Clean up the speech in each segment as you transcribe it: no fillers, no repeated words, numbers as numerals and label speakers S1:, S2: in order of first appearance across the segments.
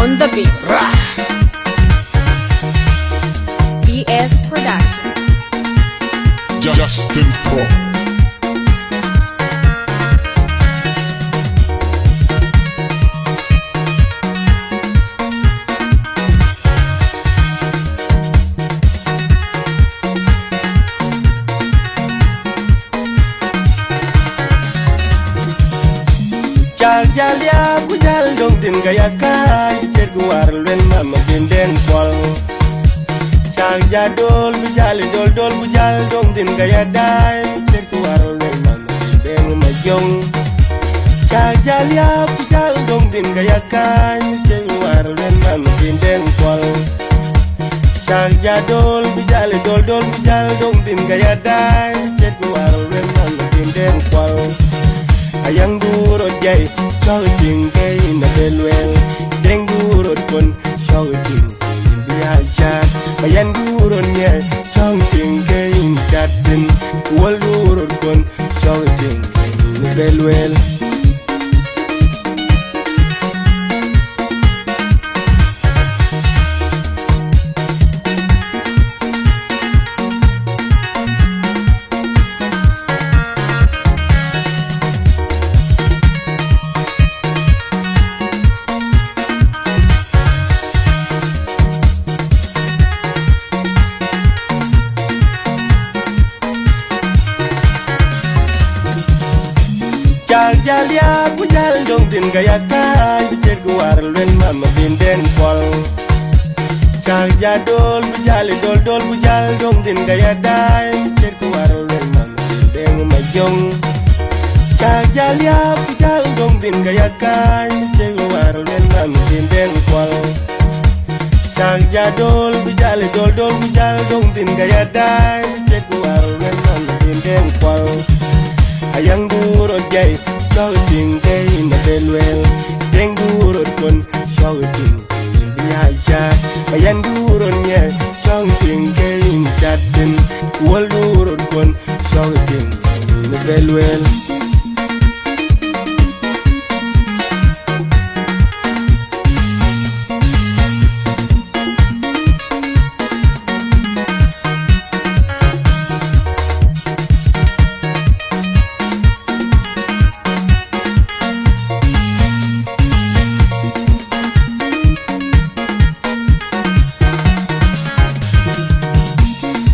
S1: On the beat. BS Production.
S2: Justin Pro.
S3: Jalia bujal dong tin gaya kai cer guar len mama den kwal Chag jadol dol bujal dong tin gaya dai cer guar len mama den majong Chag jalia bujal dong tin gaya kai cer guar len mama den kwal Chag jadol dol bujal dong tin gaya dai cer guar len mama den kwal Ayang durot jay, shaw tingkay na belwel Deng durot kon, shaw tingkay biyajat Ayan durot niya, shaw tingkay chatin Wal durot kon, shaw tingkay na belwel Jalia bujal dong tin gaya kai cer guar len mama den kwal Jalia dol bujal dong tin gaya dai cer guar len mama den majong Jalia bujal dong tin gaya kai cer guar len mama den kwal Jalia dol bujal dong tin gaya dai cer guar len mama den kwal Ayang durot jay, shaw tingkay na belwel Deng durot kon, shaw tingkay biyajat Ayan durot niya, shaw tingkay chatin Wal durot kon, shaw tingkay na belwel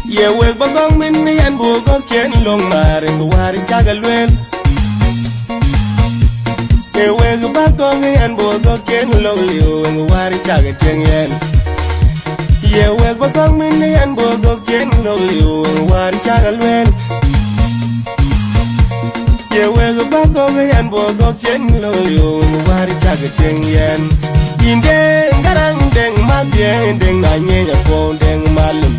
S3: Ye wek bagong min ni an bu gok chen long maring wari chagalwel Ye wek bagong ni an bu gok chen long liu wari chagateng yen Ye wek bagong min ni an bu gok chen long liu wari chagalwel Ye wek bagong ni an bu gok chen long liu wari chagateng yen Inde ngarang deng madye deng na nyenya po deng malum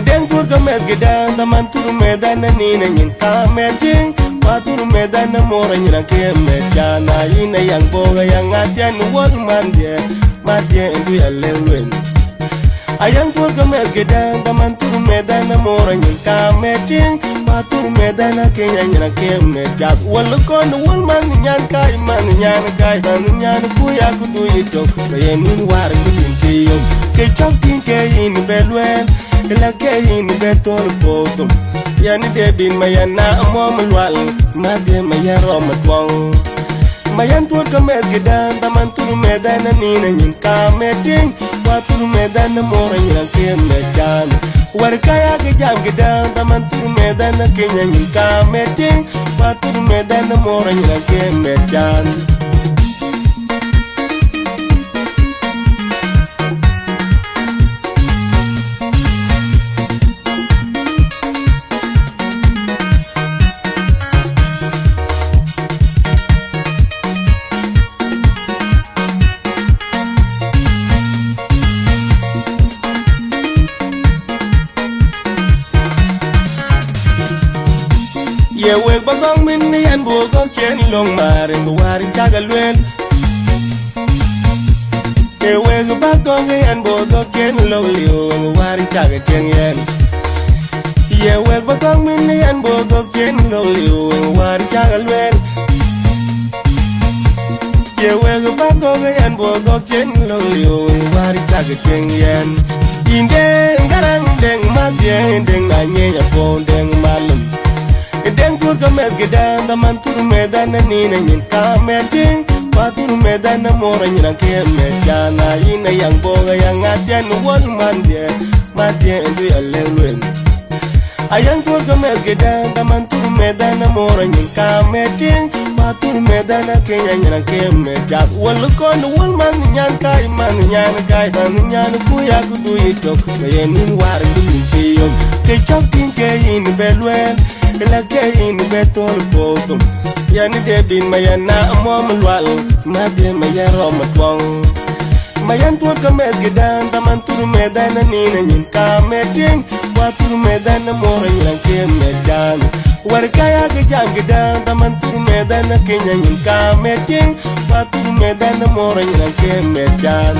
S3: Deng tur ka med gedang taman tur medan na nina nyin ka meding Pa tur medan na mora nyina ke medjana Ina yang boga yang adyan wal mandye Madye endu ya lelwen Ayang tur ka med gedang taman tur medan na mora nyin ka meding Pa tur medan na kenya nyina ke medjat Wal kon wal man nyan kai man nyan kai Man nyan kuya kudu itok Bayenin war ngin kiyong Ke chok tin ke in belwen Kela kehin betol potom Yani debin mayan na mo malwal Made mayan romat wong Mayan tuot ka med gedang taman turu medan na nina nyin ka meding Wa turu medan na mora nyilang ke medan War kaya ke jam gedang taman turu medan na kenya nyin ka meding Wa turu medan na mora nyilang ke medan Ye wek bagong min ni an bu gok chen long maring wari chagalwel e weg ba go ge an bo go ken lo liu wari chaga cheng yen ye weg ba go min ni an bo go ken lo liu wari chaga lwen ye weg ba go ge an bo go ken lo liu wari chaga cheng yen inde ngarang deng ma ye deng na nye ya po deng malum deng tur ga met gedan da man tur medan ni na nyin ka meting Patur medan mora nyirang ke medana ina yang boga yang atian wal mande mate ndu alelwen ayang tur ga medgedan taman tur medan mora nyin ka meting patur medan ke nyirang ke medjat wal kon wal man nyan kai dan nyan ku ya ku du itok yenin war ndu kiyo ke chok tin ke in belwen la ke in betol potom yani de bin mayana mom lwal ma de mayaro matwong mayan tuot ka met gedan taman tur medan ni na nyin ka meting wa tur medan mo ran ke medan war kaya ke jang gedan taman tur medan ke nyin ka meting wa tur medan mo ran ke medan